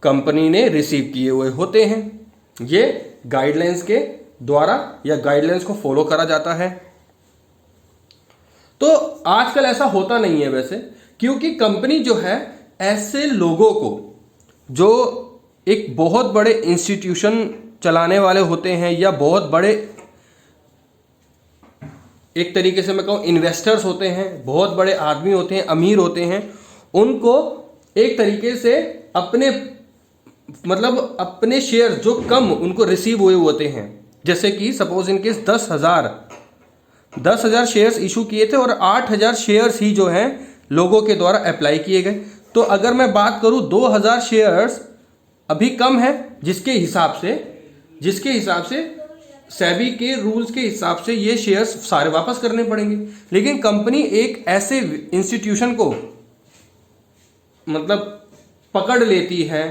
कंपनी ने रिसीव किए हुए होते हैं। ये गाइडलाइंस के द्वारा या गाइडलाइंस को फॉलो करा जाता है। तो आजकल ऐसा होता नहीं है वैसे, क्योंकि कंपनी जो है ऐसे लोगों को जो एक बहुत बड़े इंस्टीट्यूशन चलाने वाले होते हैं या बहुत बड़े एक तरीके से मैं कहूँ इन्वेस्टर्स होते हैं, बहुत बड़े आदमी होते हैं, अमीर होते हैं, उनको एक तरीके से अपने शेयर जो कम उनको रिसीव हुए होते हैं, जैसे कि suppose in case 10,000 shares issue किए थे और 8,000 शेयर्स ही जो हैं लोगों के द्वारा अप्लाई किए गए। तो अगर मैं बात करूं 2,000 शेयर्स अभी कम है, जिसके हिसाब से सेबी के रूल्स के हिसाब से ये शेयर्स सारे वापस करने पड़ेंगे। लेकिन कंपनी एक ऐसे इंस्टीट्यूशन को पकड़ लेती है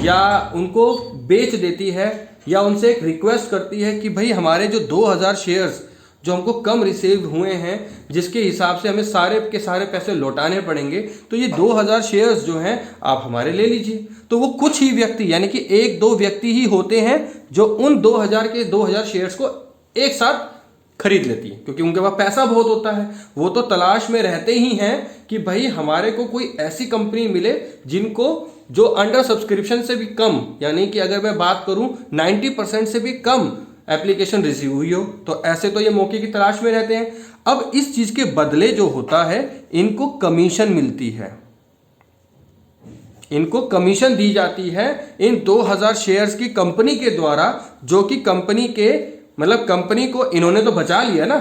या उनको बेच देती है या उनसे एक रिक्वेस्ट करती है कि भाई हमारे जो 2,000 शेयर्स जो हमको कम रिसीव हुए हैं, जिसके हिसाब से हमें सारे के सारे पैसे लौटाने पड़ेंगे, तो ये 2,000 शेयर्स जो हैं आप हमारे ले लीजिए। तो वो कुछ ही व्यक्ति यानी कि 1-2 व्यक्ति ही होते हैं जो उन 2,000 शेयर्स को एक साथ खरीद लेती है, क्योंकि उनके पास पैसा बहुत होता है। वो तो तलाश में रहते ही हैं कि भाई हमारे को कोई ऐसी कंपनी मिले जिनको जो अंडर सब्सक्रिप्शन से भी कम, यानी कि अगर मैं बात करूं 90% से भी कम एप्लीकेशन रिसीव हुई हो, तो ऐसे तो ये मौके की तलाश में रहते हैं। अब इस चीज के बदले जो होता है इनको कमीशन मिलती है, इनको कमीशन दी जाती है इन 2,000 शेयर्स की कंपनी के द्वारा, जो कि कंपनी के कंपनी को इन्होंने तो बचा लिया ना,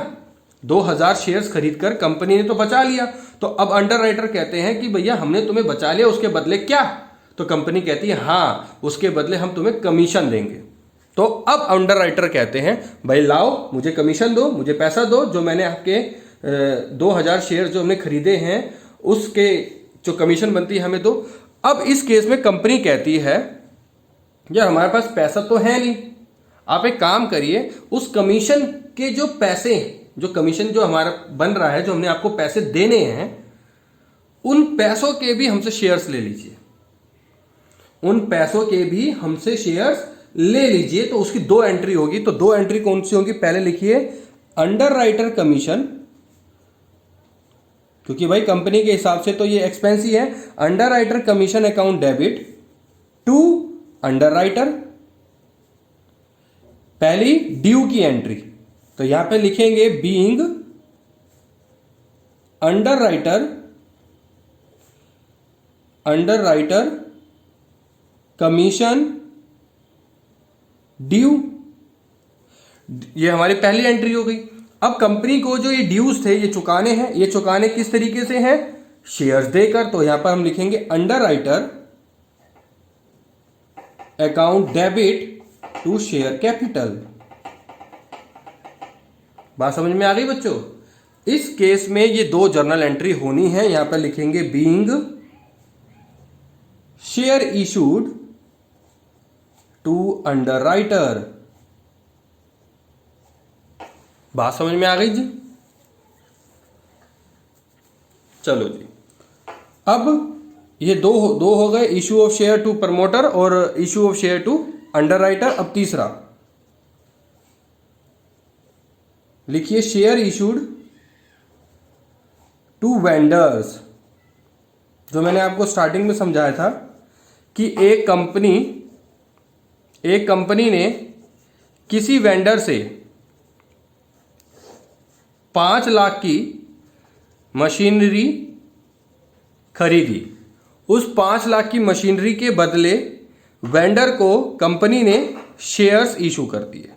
2,000 शेयर्स खरीदकर कंपनी ने तो बचा लिया। तो अब अंडर राइटर कहते हैं कि भैया हमने तुम्हें बचा लिया, उसके बदले क्या? तो कंपनी कहती है हाँ, उसके बदले हम तुम्हें कमीशन देंगे। तो अब अंडर राइटर कहते हैं भाई लाओ मुझे कमीशन दो, मुझे पैसा दो, जो मैंने आपके 2,000 शेयर जो हमने खरीदे हैं उसके जो कमीशन बनती है हमें दो। अब इस केस में कंपनी कहती है यार हमारे पास पैसा तो है नहीं, आप एक काम करिए, उस कमीशन के जो पैसे, जो कमीशन जो हमारा बन रहा है, जो हमने आपको पैसे देने हैं, उन पैसों के भी हमसे शेयर्स ले लीजिए, उन पैसों के भी हमसे शेयर्स ले लीजिए। तो उसकी 2 एंट्री होगी। तो 2 एंट्री कौन सी होगी? पहले लिखिए अंडर राइटर कमीशन, क्योंकि भाई कंपनी के हिसाब से तो ये एक्सपेंस ही है। Underwriter commission account debit to underwriter, पहली ड्यू की एंट्री, तो यहां पे लिखेंगे being underwriter commission due, ये हमारी पहली एंट्री हो गई। अब कंपनी को जो ये ड्यूज थे ये चुकाने हैं, ये चुकाने किस तरीके से हैं? शेयर्स देकर। तो यहां पर हम लिखेंगे underwriter account debit to share capital. बात समझ में आ गई बच्चों? इस केस में ये 2 जर्नल एंट्री होनी है। यहां पर लिखेंगे being share issued to underwriter. बात समझ में आ गई जी? चलो जी, अब ये दो हो गए, issue of share to promoter और issue of share to underwriter. अब तीसरा लिखिए शेयर इशूड टू वेंडर्स। जो मैंने आपको स्टार्टिंग में समझाया था कि एक कंपनी ने किसी वेंडर से 5 लाख की मशीनरी खरीदी। उस 5 लाख की मशीनरी के बदले वेंडर को कंपनी ने शेयर्स इशू कर दिए।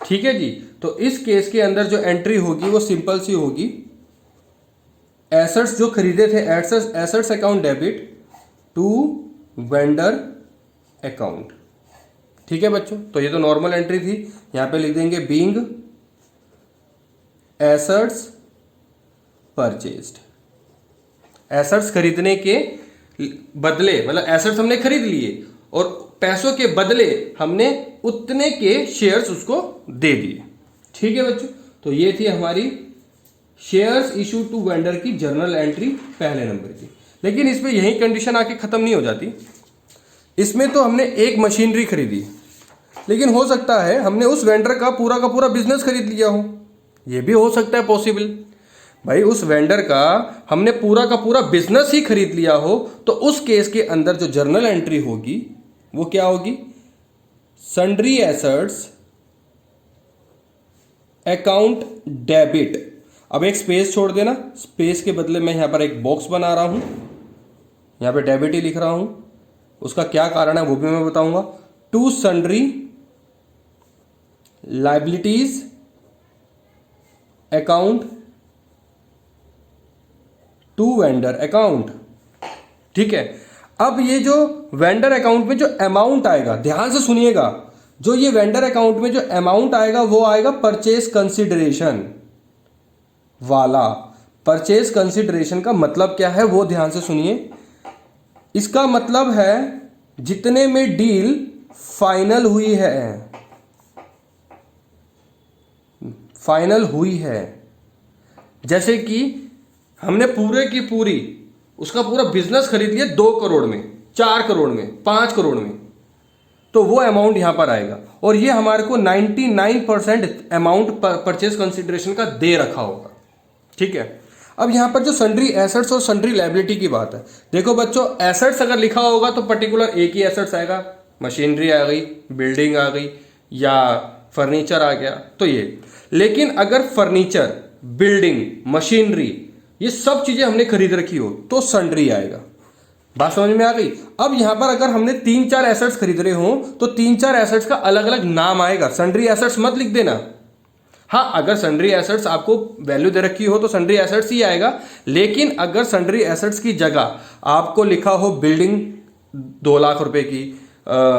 ठीक है जी। तो इस केस के अंदर जो एंट्री होगी वो सिंपल सी होगी, एसेट्स जो खरीदे थे, assets account debit to vendor account. ठीक है बच्चों, तो ये तो नॉर्मल एंट्री थी। यहां पे लिख देंगे बीइंग एसेट्स परचेज्ड। एसेट्स खरीदने के बदले, एसेट्स हमने खरीद लिए और पैसों के बदले हमने उतने के शेयर्स उसको दे दिए। ठीक है बच्चों, तो ये थी हमारी शेयर्स इशू टू वेंडर की जर्नल एंट्री पहले नंबर की। लेकिन इसमें यही कंडीशन आके खत्म नहीं हो जाती। इसमें तो हमने एक मशीनरी खरीदी, लेकिन हो सकता है हमने उस वेंडर का पूरा बिजनेस खरीद लिया हो। ये भी हो सकता है पॉसिबल। भाई उस वेंडर का हमने पूरा बिजनेस ही खरीद लिया हो, तो उस केस के अंदर जो जर्नल एंट्री होगी वो क्या होगी? Sundry assets account debit. अब एक स्पेस छोड़ देना, स्पेस के बदले मैं यहां पर एक बॉक्स बना रहा हूं, यहां पे डेबिट ही लिख रहा हूं। उसका क्या कारण है वो भी मैं बताऊंगा। To sundry liabilities account to vendor account. ठीक है। अब ये जो वेंडर अकाउंट में जो अमाउंट आएगा, ध्यान से सुनिएगा, जो ये वेंडर अकाउंट में जो अमाउंट आएगा वो आएगा परचेज कंसिडरेशन वाला। परचेज कंसिडरेशन का मतलब क्या है वो ध्यान से सुनिए। इसका मतलब है जितने में डील फाइनल हुई है, फाइनल हुई है। जैसे कि हमने पूरे की पूरी उसका पूरा बिजनेस खरीद लिया 2 करोड़ में, 4 करोड़ में, 5 करोड़ में, तो वो अमाउंट यहां पर आएगा। और ये हमारे को 99% अमाउंट परचेज कंसिडरेशन का दे रखा होगा। ठीक है। अब यहां पर जो सन्ड्री एसेट्स और सन्ड्री लायबिलिटी की बात है, देखो बच्चों, एसेट्स अगर लिखा होगा तो पर्टिकुलर एक ही एसेट्स आएगा, मशीनरी आ गई, बिल्डिंग आ गई, या फर्नीचर आ गया, तो ये। लेकिन अगर फर्नीचर, बिल्डिंग, मशीनरी, ये सब चीजें हमने खरीद रखी हो तो सन्ड्री आएगा। बात समझ में आ गई? अब यहां पर अगर हमने 3-4 एसेट्स खरीद रहे हो तो 3-4 एसेट्स का अलग अलग नाम आएगा। सन्ड्री एसेट्स मत लिख देना। हाँ, अगर सन्ड्री एसेट्स आपको वैल्यू दे रखी हो तो सन्ड्री एसेट्स ही आएगा। लेकिन अगर सन्ड्री एसेट्स की जगह आपको लिखा हो बिल्डिंग 2 लाख रुपए की,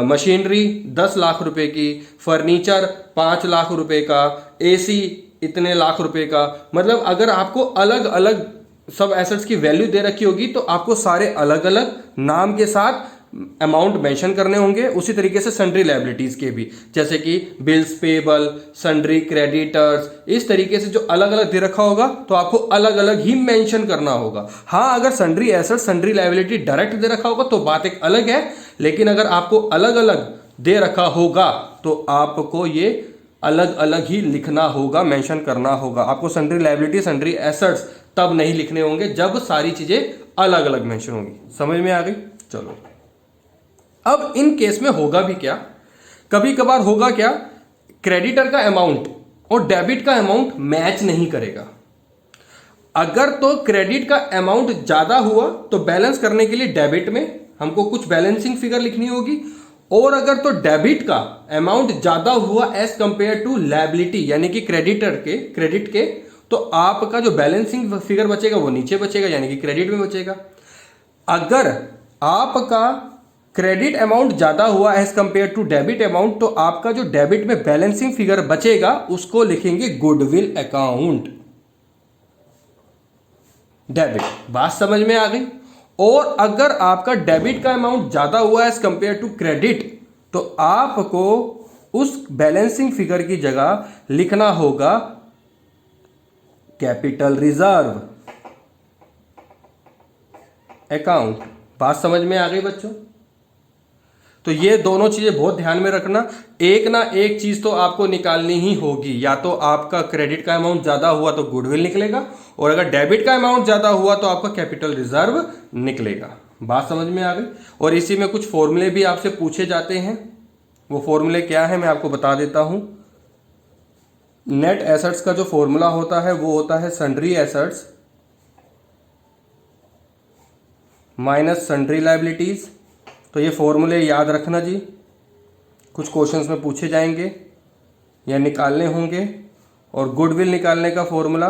मशीनरी 10 लाख रुपए की, फर्नीचर 5 लाख रुपए का, एसी इतने लाख रुपए का, मतलब अगर आपको अलग अलग सब एसेट्स की वैल्यू दे रखी होगी तो आपको सारे अलग अलग नाम के साथ अमाउंट मेंशन करने होंगे। उसी तरीके से सन्ड्री लायबिलिटीज के भी, जैसे कि बिल्स पेबल, सन्ड्री क्रेडिटर्स, इस तरीके से जो अलग अलग दे रखा होगा तो आपको अलग अलग ही मेंशन करना होगा। हाँ, अगर sundry asset sundry liability direct दे रखा होगा तो बात एक अलग है। लेकिन अगर आपको अलग अलग दे रखा होगा तो आपको ये अलग अलग ही लिखना होगा, मेंशन करना होगा। आपको सन्ड्री लायबिलिटी, सन्ड्री एसेट्स तब नहीं लिखने होंगे जब सारी चीजें अलग अलग मेंशन होंगी। समझ में आ गई? चलो, अब इन केस में होगा भी क्या, कभी कभार होगा क्या, क्रेडिटर का अमाउंट और डेबिट का अमाउंट मैच नहीं करेगा। अगर तो क्रेडिट का अमाउंट ज्यादा हुआ तो बैलेंस करने के लिए डेबिट में हमको कुछ बैलेंसिंग फिगर लिखनी होगी, और अगर तो डेबिट का अमाउंट ज्यादा हुआ एज कंपेयर टू लायबिलिटी यानी कि क्रेडिट के, तो आपका जो बैलेंसिंग फिगर बचेगा वो नीचे बचेगा, यानी कि क्रेडिट में बचेगा। अगर आपका क्रेडिट अमाउंट ज्यादा हुआ as compare to debit amount, तो आपका जो डेबिट में बैलेंसिंग फिगर बचेगा उसको लिखेंगे गुडविल अकाउंट डेबिट। बात समझ में आ गई? और अगर आपका डेबिट का अमाउंट ज्यादा हुआ एज कंपेयर टू क्रेडिट, तो आपको उस बैलेंसिंग फिगर की जगह लिखना होगा कैपिटल रिजर्व अकाउंट। बात समझ में आ गई बच्चों? तो ये दोनों चीजें बहुत ध्यान में रखना। एक ना एक चीज तो आपको निकालनी ही होगी, या तो आपका क्रेडिट का अमाउंट ज्यादा हुआ तो गुडविल निकलेगा, और अगर डेबिट का अमाउंट ज्यादा हुआ तो आपका कैपिटल रिजर्व निकलेगा। बात समझ में आ गई? और इसी में कुछ फॉर्मूले भी आपसे पूछे जाते हैं। वो फॉर्मूले क्या है मैं आपको बता देता हूं। नेट एसेट्स का जो फॉर्मूला होता है वो होता है sundry assets minus sundry liabilities. तो ये फॉर्मूले याद रखना जी, कुछ क्वेश्चंस में पूछे जाएंगे या निकालने होंगे। और गुडविल निकालने का formula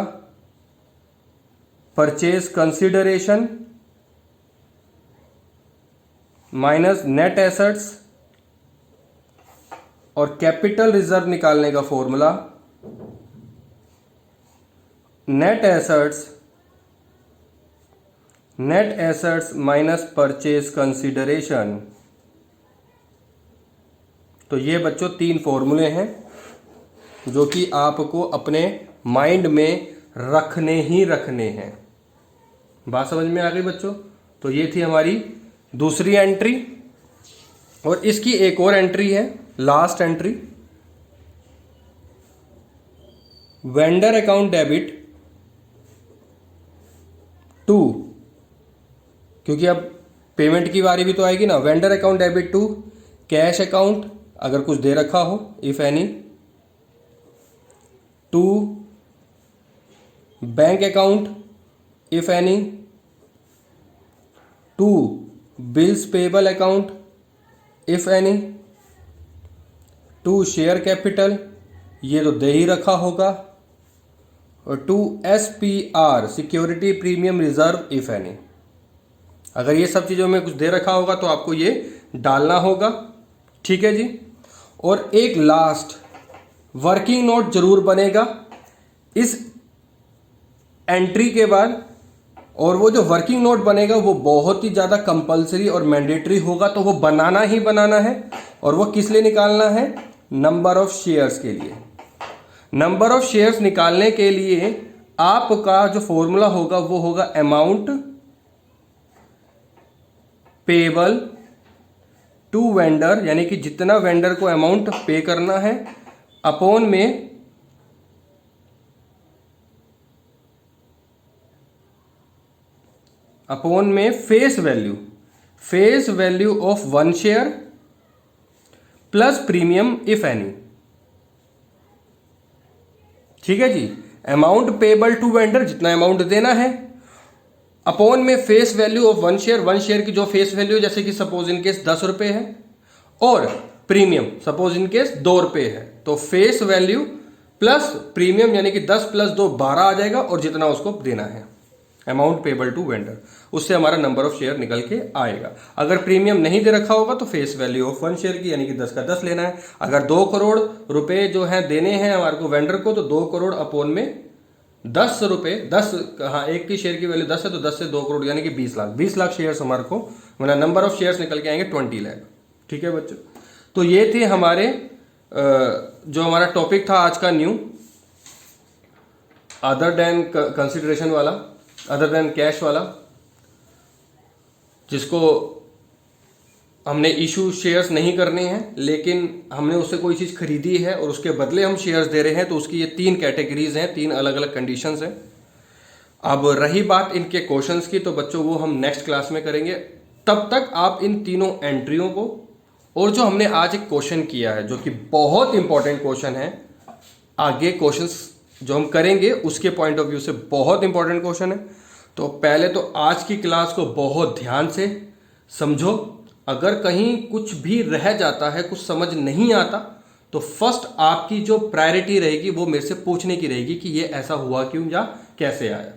purchase consideration minus net assets, और कैपिटल रिजर्व निकालने का formula net assets minus purchase consideration. तो ये बच्चों 3 फॉर्मूले हैं जो कि आपको अपने माइंड में रखने ही रखने हैं। बात समझ में आ गई बच्चों? तो ये थी हमारी दूसरी एंट्री, और इसकी एक और एंट्री है, last entry, vendor account debit to, क्योंकि अब पेमेंट की बारी भी तो आएगी ना। वेंडर अकाउंट डेबिट टू कैश अकाउंट, अगर कुछ दे रखा हो, if any, to bank account if any, to bills payable account if any, to share capital, ये तो दे ही रखा होगा, और to SPR security premium reserve if any. अगर ये सब चीज़ों में कुछ दे रखा होगा तो आपको ये डालना होगा, ठीक है जी। और एक लास्ट वर्किंग नोट जरूर बनेगा इस एंट्री के बाद, और वो जो वर्किंग नोट बनेगा वो बहुत ही ज़्यादा कंपलसरी और मैंडेटरी होगा, तो वो बनाना ही बनाना है। और वो किस लिए निकालना है? नंबर ऑफ शेयर्स के लिए। नंबर ऑफ शेयर्स निकालने के लिए आपका जो फॉर्मूला होगा वो होगा अमाउंट पेबल टू वेंडर, यानी कि जितना वेंडर को अमाउंट पे करना है, अपॉन में face value of 1 share plus premium if any. ठीक है जी। अमाउंट पेबल टू वेंडर, जितना अमाउंट देना है, अपॉन में face value of 1 share, 1 share की जो फेस वैल्यू, जैसे कि सपोज इन केस 10 रुपए है, और प्रीमियम सपोज इन केस 2 रुपए है, तो फेस वैल्यू प्लस प्रीमियम यानी कि 10 प्लस 2 12 आ जाएगा, और जितना उसको देना है अमाउंट पेबल टू वेंडर, उससे हमारा नंबर ऑफ शेयर निकल के आएगा। अगर प्रीमियम नहीं दे रखा होगा तो फेस वैल्यू ऑफ 1 शेयर की यानी कि 10 का 10 लेना है। अगर 2 करोड़ रुपए जो है देने हैं हमारे को वेंडर को, तो 2 करोड़ अपॉन में 10 रुपए, 10, हाँ, एक की शेयर की वैल्यू 10 है, तो 10 से 2 करोड़ यानी कि 20 लाख शेयर्स हमारे को, मतलब नंबर ऑफ शेयर्स निकल के आएंगे 20 लाख। ठीक है बच्चों, तो ये थे हमारे जो हमारा टॉपिक था आज का न्यू, अदर देन कंसिडरेशन वाला, अदर देन कैश वाला, जिसको हमने इशू शेयर्स नहीं करने हैं, लेकिन हमने उससे कोई चीज़ खरीदी है और उसके बदले हम शेयर्स दे रहे हैं, तो उसकी ये 3 कैटेगरीज हैं, 3 अलग अलग कंडीशंस हैं। अब रही बात इनके क्वेश्चंस की, तो बच्चों वो हम नेक्स्ट क्लास में करेंगे। तब तक आप इन तीनों एंट्रियों को, और जो हमने आज एक क्वेश्चन किया है जो कि बहुत इंपॉर्टेंट क्वेश्चन है, आगे क्वेश्चंस जो हम करेंगे उसके पॉइंट ऑफ व्यू से बहुत इंपॉर्टेंट क्वेश्चन है। तो पहले तो आज की क्लास को बहुत ध्यान से समझो। अगर कहीं कुछ भी रह जाता है, कुछ समझ नहीं आता, तो फर्स्ट आपकी जो प्रायोरिटी रहेगी वो मेरे से पूछने की रहेगी कि ये ऐसा हुआ क्यों या कैसे आया।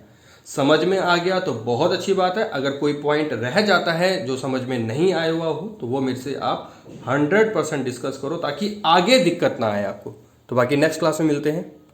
समझ में आ गया तो बहुत अच्छी बात है। अगर कोई पॉइंट रह जाता है जो समझ में नहीं आया हुआ हो, तो वो मेरे से आप 100% डिस्कस करो, ताकि आगे दिक्कत ना आए आपको। तो बाकी नेक्स्ट क्लास में मिलते हैं।